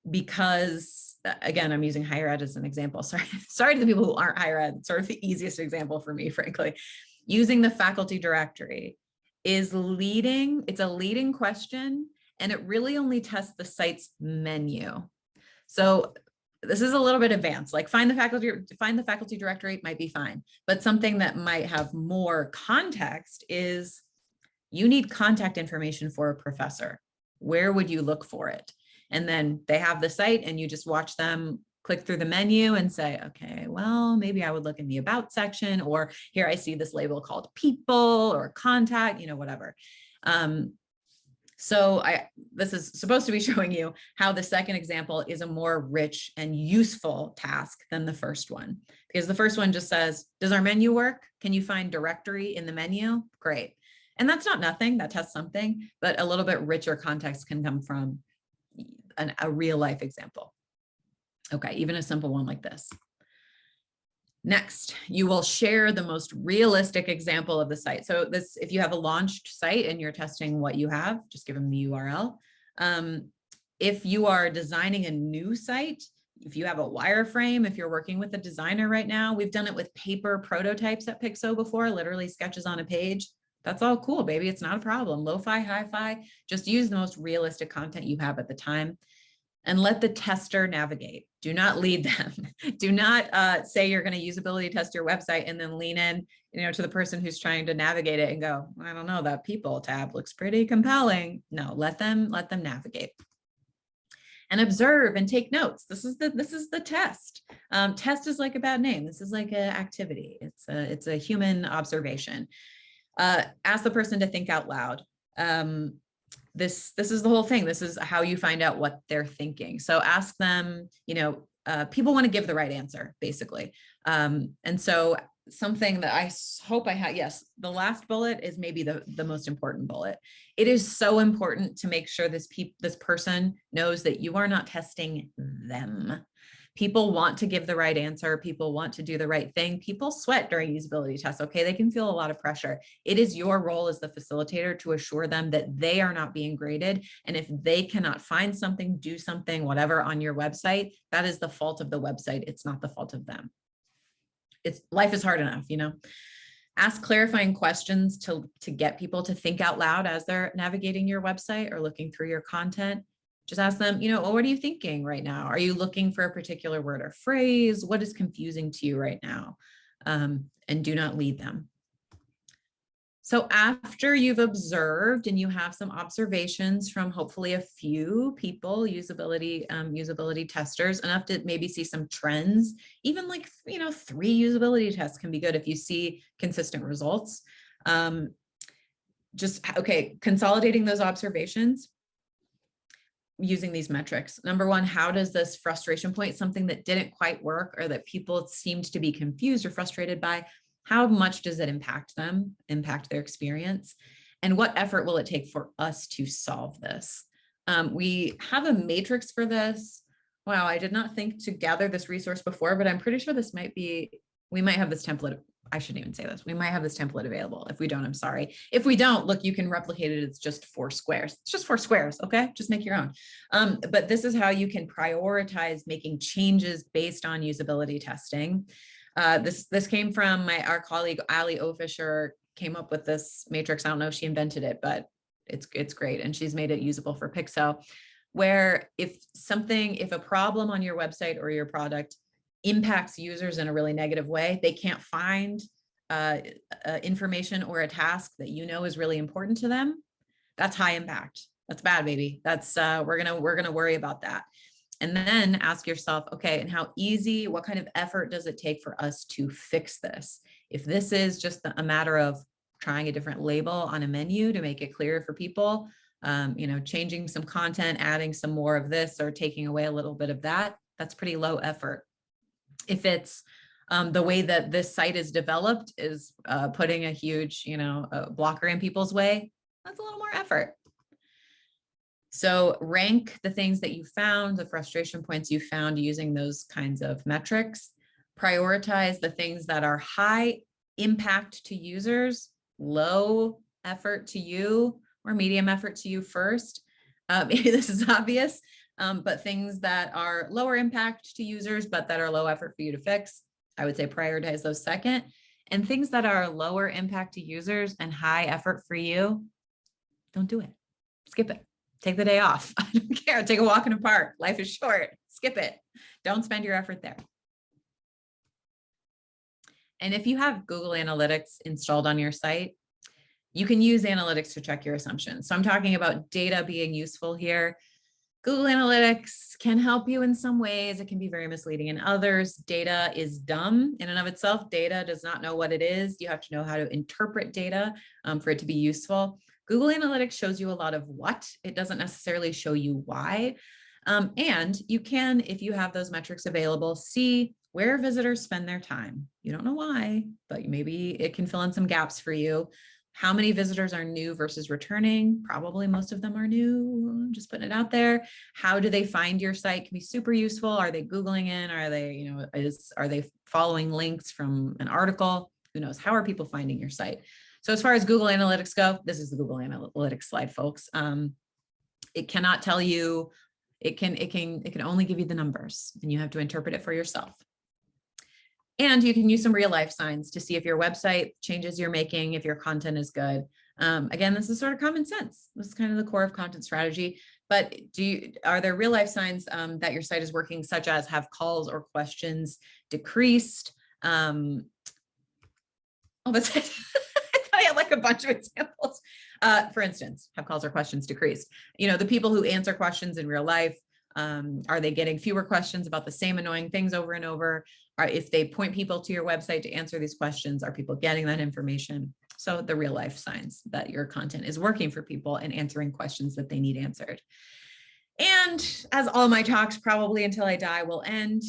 Because again, I'm using higher ed as an example. Sorry to the people who aren't higher ed, it's sort of the easiest example for me, frankly. Using the faculty directory is leading, it's a leading question, and it really only tests the site's menu. So this is a little bit advanced, like find the faculty directory might be fine, but something that might have more context is you need contact information for a professor. Where would you look for it? And then they have the site and you just watch them click through the menu and say, okay, well, maybe I would look in the about section, or here I see this label called people or contact, whatever. So this is supposed to be showing you how the second example is a more rich and useful task than the first one, because the first one just says, does our menu work? Can you find directory in the menu? Great. And that's not nothing, that tests something, but a little bit richer context can come from a real life example. Okay, even a simple one like this. Next, you will share the most realistic example of the site. So this, if you have a launched site and you're testing what you have, just give them the URL. If you are designing a new site, if you have a wireframe, if you're working with a designer right now, we've done it with paper prototypes at Pixo before, literally sketches on a page. That's all cool, baby. It's not a problem. Lo-fi, hi-fi, just use the most realistic content you have at the time. And let the tester navigate. Do not lead them. Do not say you're going to usability test your website and then lean in, to the person who's trying to navigate it and go, I don't know, that people tab looks pretty compelling. No, let them navigate. And observe and take notes. This is the test. Test is like a bad name. This is like an activity. It's a human observation. Ask the person to think out loud. This is the whole thing. This is how you find out what they're thinking. So ask them, people want to give the right answer, basically. And so something that I hope I had, yes, the last bullet is maybe the most important bullet. It is so important to make sure this person knows that you are not testing them. People want to give the right answer. People want to do the right thing. People sweat during usability tests. Okay. They can feel a lot of pressure. It is your role as the facilitator to assure them that they are not being graded. And if they cannot find something, do something, whatever on your website, that is the fault of the website. It's not the fault of them. Life is hard enough, Ask clarifying questions to get people to think out loud as they're navigating your website or looking through your content. Just ask them, what are you thinking right now? Are you looking for a particular word or phrase? What is confusing to you right now? And do not lead them. So after you've observed and you have some observations from hopefully a few people, usability testers, enough to maybe see some trends, even like, 3 usability tests can be good if you see consistent results. Consolidating those observations using these metrics. Number one, how does this frustration point, something that didn't quite work or that people seemed to be confused or frustrated by, how much does it impact their experience? And what effort will it take for us to solve this? We have a matrix for this. Wow, I did not think to gather this resource before, but I'm pretty sure we might have this template. I shouldn't even say this. We might have this template available. If we don't, I'm sorry. If we don't, look, you can replicate it. It's just 4 squares. It's just 4 squares. Okay. Just make your own. But this is how you can prioritize making changes based on usability testing. This came from our colleague, Ali Ofisher, came up with this matrix. I don't know if she invented it, but it's great. And she's made it usable for Pixo, where if a problem on your website or your product impacts users in a really negative way, they can't find information or a task that is really important to them, that's high impact. That's bad, baby. That's we're gonna worry about that. And then ask yourself, okay, and what kind of effort does it take for us to fix this? If this is just a matter of trying a different label on a menu to make it clearer for people, changing some content, adding some more of this or taking away a little bit of that, that's pretty low effort. If it's the way that this site is developed is putting a huge, blocker in people's way, that's a little more effort. So rank the things that you found, the frustration points you found using those kinds of metrics. Prioritize the things that are high impact to users, low effort to you, or medium effort to you first. Maybe this is obvious, but things that are lower impact to users, but that are low effort for you to fix, I would say prioritize those second. And things that are lower impact to users and high effort for you, don't do it. Skip it. Take the day off. I don't care. Take a walk in a park. Life is short. Skip it. Don't spend your effort there. And if you have Google Analytics installed on your site, you can use analytics to check your assumptions. So I'm talking about data being useful here. Google Analytics can help you in some ways. It can be very misleading in others. Data is dumb in and of itself. Data does not know what it is. You have to know how to interpret data for it to be useful. Google Analytics shows you a lot of what. It doesn't necessarily show you why. And you can, if you have those metrics available, see where visitors spend their time. You don't know why, but maybe it can fill in some gaps for you. How many visitors are new versus returning? Probably most of them are new. I'm just putting it out there. How do they find your site? Can be super useful. Are they Googling in? Are they, are they following links from an article? Who knows? How are people finding your site? So as far as Google Analytics go, this is the Google Analytics slide, folks. It cannot tell you, it can only give you the numbers, and you have to interpret it for yourself. And you can use some real life signs to see if your website changes you're making, if your content is good. Again, this is sort of common sense. This is kind of the core of content strategy. But are there real life signs that your site is working, such as have calls or questions decreased? Oh, that's it. I had like a bunch of examples. For instance, have calls or questions decreased? The people who answer questions in real life, are they getting fewer questions about the same annoying things over and over? Or if they point people to your website to answer these questions, are people getting that information? So the real life signs that your content is working for people and answering questions that they need answered. And as all my talks probably until I die will end,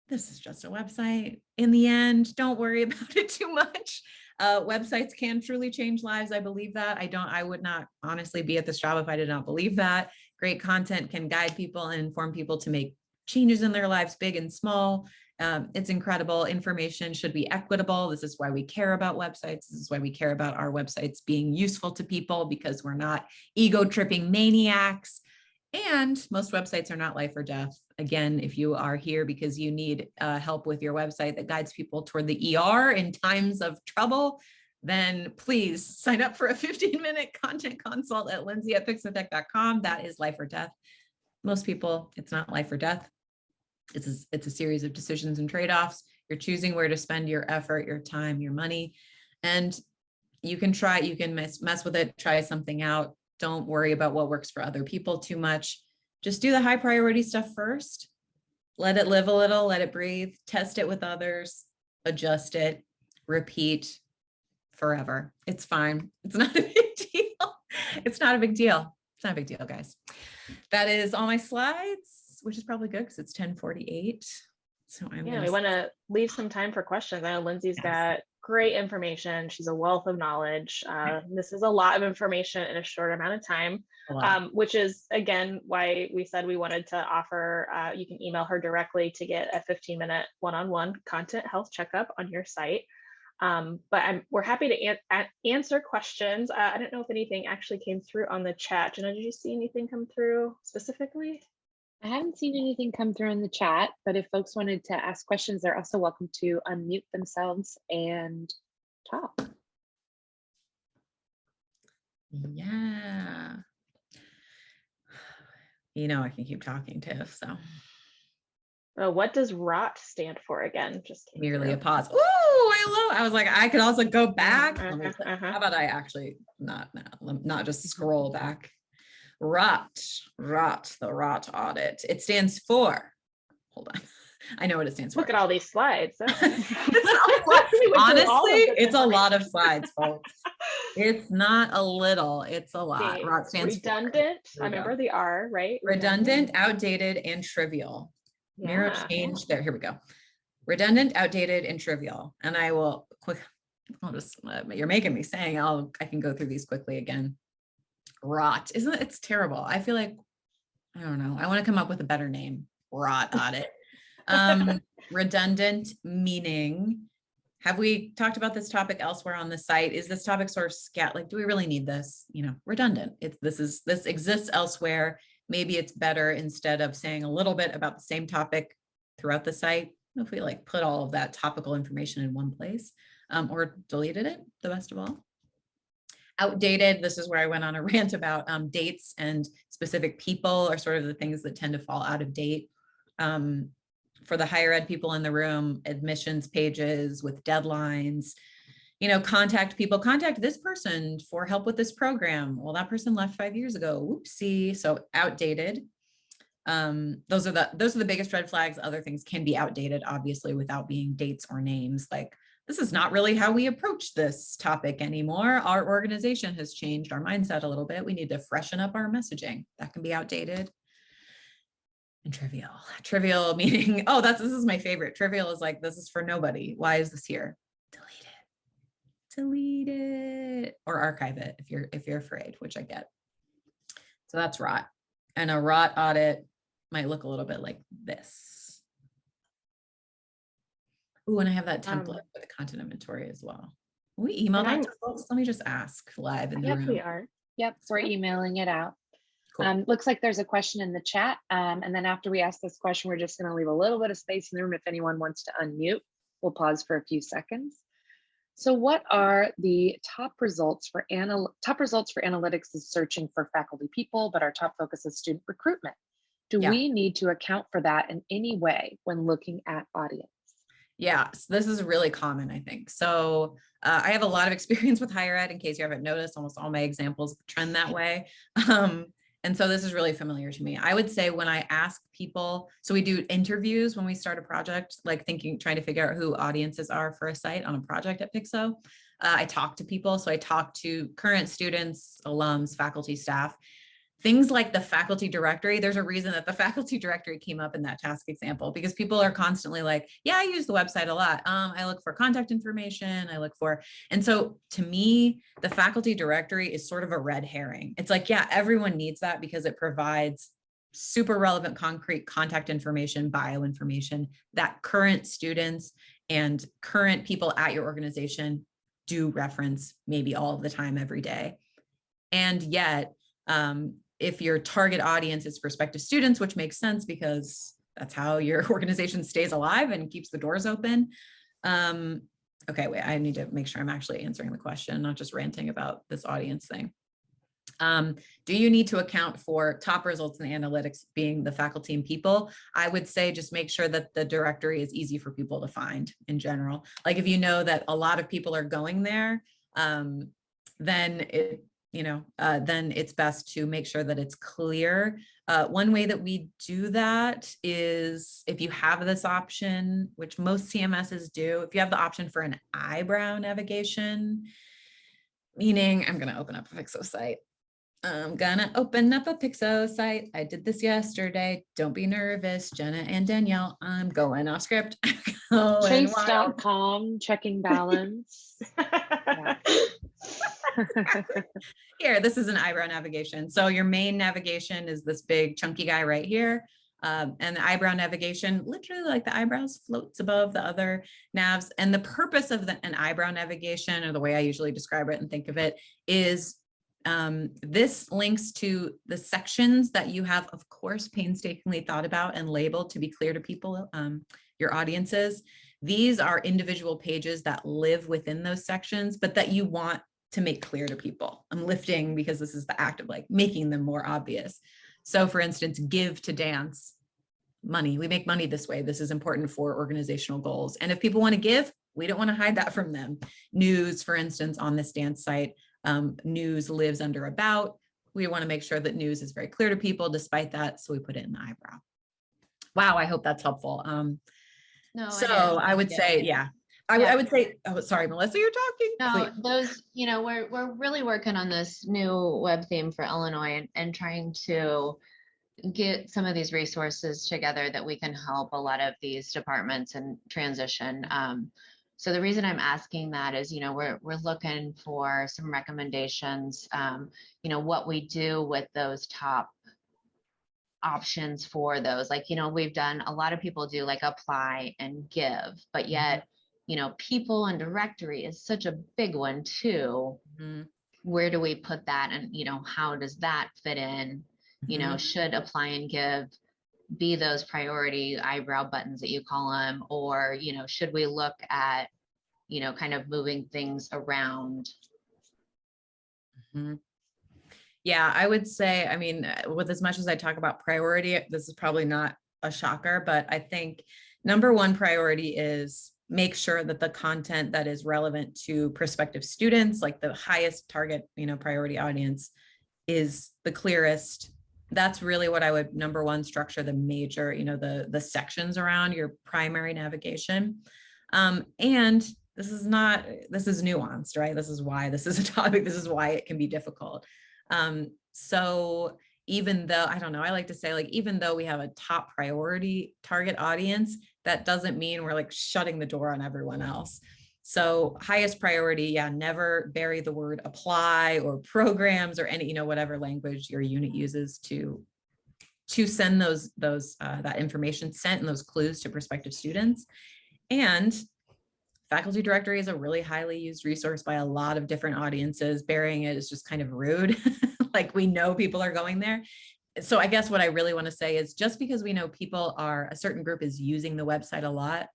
this is just a website. In the end, don't worry about it too much. Websites can truly change lives. I believe that. I would not honestly be at this job if I did not believe that. Great content can guide people and inform people to make changes in their lives, big and small. It's incredible. Information should be equitable. This is why we care about websites. This is why we care about our websites being useful to people, because we're not ego-tripping maniacs. And most websites are not life or death. Again, if you are here because you need help with your website that guides people toward the ER in times of trouble, then please sign up for a 15-minute content consult at lindsey@pixotech.com. That is life or death. Most people, it's not life or death. It's a series of decisions and trade-offs. You're choosing where to spend your effort, your time, your money, and you can mess with it, try something out. Don't worry about what works for other people too much. Just do the high priority stuff first. Let it live a little, let it breathe, test it with others, adjust it, repeat forever. It's fine. It's not a big deal. It's not a big deal. It's not a big deal, guys. That is all my slides, which is probably good because it's 10:48. So we want to leave some time for questions. I know Lindsey's got great information. She's a wealth of knowledge. This is a lot of information in a short amount of time, which is, again, why we said we wanted to offer, you can email her directly to get a 15-minute one-on-one content health checkup on your site. But we're happy to answer questions. I don't know if anything actually came through on the chat. Jenna, did you see anything come through specifically? I haven't seen anything come through in the chat, but if folks wanted to ask questions, they're also welcome to unmute themselves and talk. Yeah. I can keep talking too, so. What does ROT stand for again? Just merely a pause. Ooh, I was like, I could also go back. How about I actually not just scroll back. ROT, the ROT audit. It stands for, hold on. I know what it stands for. Look at all these slides. Honestly, it's a lot of slides, folks. It's not a little, it's a lot. ROT stands redundant. For. I remember the R, right? Redundant, outdated, and trivial. Mirror change there. Here we go. Redundant, outdated, and trivial. And I'll just, you're making me saying I can go through these quickly again. ROT, it's terrible. I feel like, I don't know. I want to come up with a better name. ROT audit. Redundant meaning, have we talked about this topic elsewhere on the site? Is this topic sort of scat? Like, do we really need this? Redundant. This exists elsewhere. Maybe it's better instead of saying a little bit about the same topic throughout the site, if we put all of that topical information in one place, or deleted it, the best of all. Outdated, this is where I went on a rant about dates, and specific people are sort of the things that tend to fall out of date. For the higher ed people in the room, admissions pages with deadlines, contact this person for help with this program. Well, that person left 5 years ago. Whoopsie. So outdated. Those are the biggest red flags. Other things can be outdated, obviously, without being dates or names. Like, this is not really how we approach this topic anymore. Our organization has changed our mindset a little bit. We need to freshen up our messaging. That can be outdated. And trivial meaning, this is my favorite. Trivial is like, this is for nobody. Why is this here? Delete it, or archive it if you're afraid, which I get. So that's ROT. And a ROT audit might look a little bit like this. Ooh, and I have that template for the content inventory as well. Will we email that to folks? Let me just ask live in the room. Yep, we are. Yep, we're emailing it out. Cool. Looks like there's a question in the chat. And then after we ask this question, we're just going to leave a little bit of space in the room if anyone wants to unmute. We'll pause for a few seconds. So what are the top results for analytics is searching for faculty people, but our top focus is student recruitment. Do we need to account for that in any way when looking at audience? Yeah, so this is really common, I think. So I have a lot of experience with higher ed. In case you haven't noticed, almost all my examples trend that way. And so this is really familiar to me. I would say when I ask people, so we do interviews when we start a project, like trying to figure out who audiences are for a site on a project at Pixo. I talk to people. So I talk to current students, alums, faculty, staff. Things like the faculty directory, there's a reason that the faculty directory came up in that task example, because people are constantly like, yeah, I use the website a lot. I look for contact information, and so to me, the faculty directory is sort of a red herring. It's like, yeah, everyone needs that because it provides super relevant, concrete contact information, bio information that current students and current people at your organization do reference maybe all of the time, every day. And yet, if your target audience is prospective students, which makes sense because that's how your organization stays alive and keeps the doors open. Okay, wait, I need to make sure I'm actually answering the question, not just ranting about this audience thing. Do you need to account for top results in the analytics being the faculty and people? I would say just make sure that the directory is easy for people to find in general. Like if you know that a lot of people are going there, then then it's best to make sure that it's clear. One way that we do that is if you have this option, which most CMSs do, if you have the option for an eyebrow navigation, meaning I'm going to open up a Pixo site. I'm gonna open up a Pixo site. I did this yesterday. Don't be nervous, Jenna and Danielle. I'm going off script. Chase.com, checking balance. Here, this is an eyebrow navigation. So your main navigation is this big chunky guy right here. And the eyebrow navigation, literally like the eyebrows floats above the other navs. And the purpose of an eyebrow navigation, or the way I usually describe it and think of it, is this links to the sections that you have, of course, painstakingly thought about and labeled to be clear to people, your audiences. These are individual pages that live within those sections, but that you want to make clear to people. I'm lifting because this is the act of like making them more obvious. So for instance, give to dance, money. We make money this way. This is important for organizational goals. And if people want to give, we don't want to hide that from them. News, for instance, on this dance site, news lives under about. We want to make sure that news is very clear to people despite that. So we put it in the eyebrow. Wow, I hope that's helpful. No, so I would say, yeah. I would say, oh, sorry, Melissa, you're talking. No, those, we're really working on this new web theme for Illinois and trying to get some of these resources together that we can help a lot of these departments in transition. So the reason I'm asking that is, we're looking for some recommendations, what we do with those top options for those. Like, we've done, a lot of people do like apply and give, but yet, people and directory is such a big one too. Mm-hmm. Where do we put that? And, how does that fit in? Mm-hmm. Should apply and give be those priority eyebrow buttons that you call them, or, should we look at, kind of moving things around? Mm-hmm. Yeah, I would say, I mean, with as much as I talk about priority, this is probably not a shocker, but I think number one priority is make sure that the content that is relevant to prospective students, like the highest target, priority audience, is the clearest. That's really what I would, number one, structure the major, the sections around your primary navigation. And this is nuanced, right? This is why this is a topic. This is why it can be difficult. So even though, I don't know, I like to say, like, even though we have a top priority target audience, that doesn't mean we're like shutting the door on everyone else. So highest priority, yeah, never bury the word apply or programs or any, whatever language your unit uses to send that information sent and those clues to prospective students. And faculty directory is a really highly used resource by a lot of different audiences. Burying it is just kind of rude. Like, we know people are going there. So I guess what I really want to say is, just because we know a certain group is using the website a lot,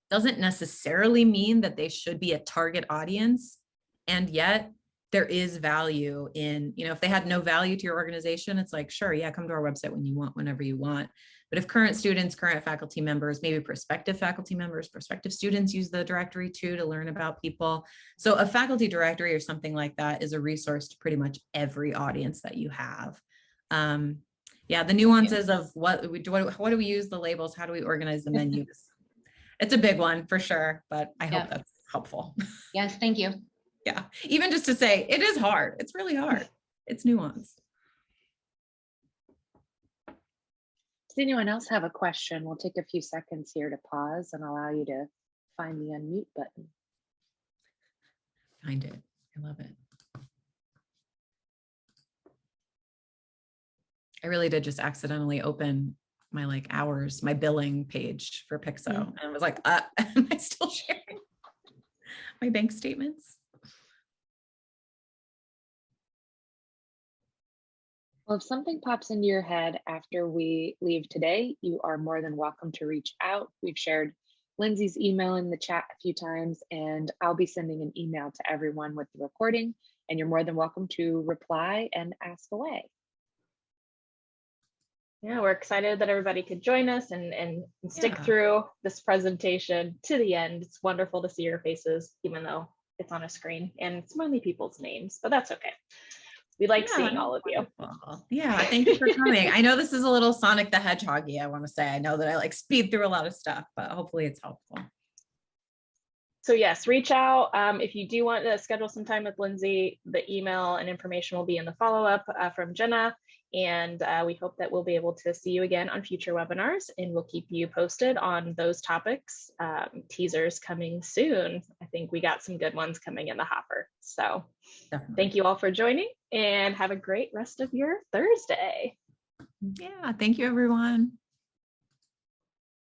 doesn't necessarily mean that they should be a target audience. And yet there is value in, if they had no value to your organization, it's like, sure, yeah, come to our website when you want, whenever you want. But if current students, current faculty members, maybe prospective faculty members, prospective students use the directory too to learn about people. So a faculty directory or something like that is a resource to pretty much every audience that you have. Yeah, the nuances of what do we use the labels? How do we organize the menus? It's a big one for sure, but I hope that's helpful. Yes, thank you. Yeah, even just to say it is hard. It's really hard. It's nuanced. Does anyone else have a question? We'll take a few seconds here to pause and allow you to find the unmute button. Find it. I love it. I really did just accidentally open my like hours, my billing page for Pixo. And I was like, am I still sharing my bank statements? Well, if something pops into your head after we leave today, you are more than welcome to reach out. We've shared Lindsey's email in the chat a few times, and I'll be sending an email to everyone with the recording, and you're more than welcome to reply and ask away. Yeah, we're excited that everybody could join us and stick through this presentation to the end. It's wonderful to see your faces, even though it's on a screen and it's mainly people's names, but that's okay. We like seeing all of you. Yeah, thank you for coming. I know this is a little Sonic the Hedgehog-y, I want to say. I know that I like speed through a lot of stuff, but hopefully it's helpful. So yes, reach out. If you do want to schedule some time with Lindsey, the email and information will be in the follow-up from Jenna. And we hope that we'll be able to see you again on future webinars, and we'll keep you posted on those topics. Teasers coming soon. I think we got some good ones coming in the hopper. So definitely. Thank you all for joining, and have a great rest of your Thursday. Yeah, thank you, everyone.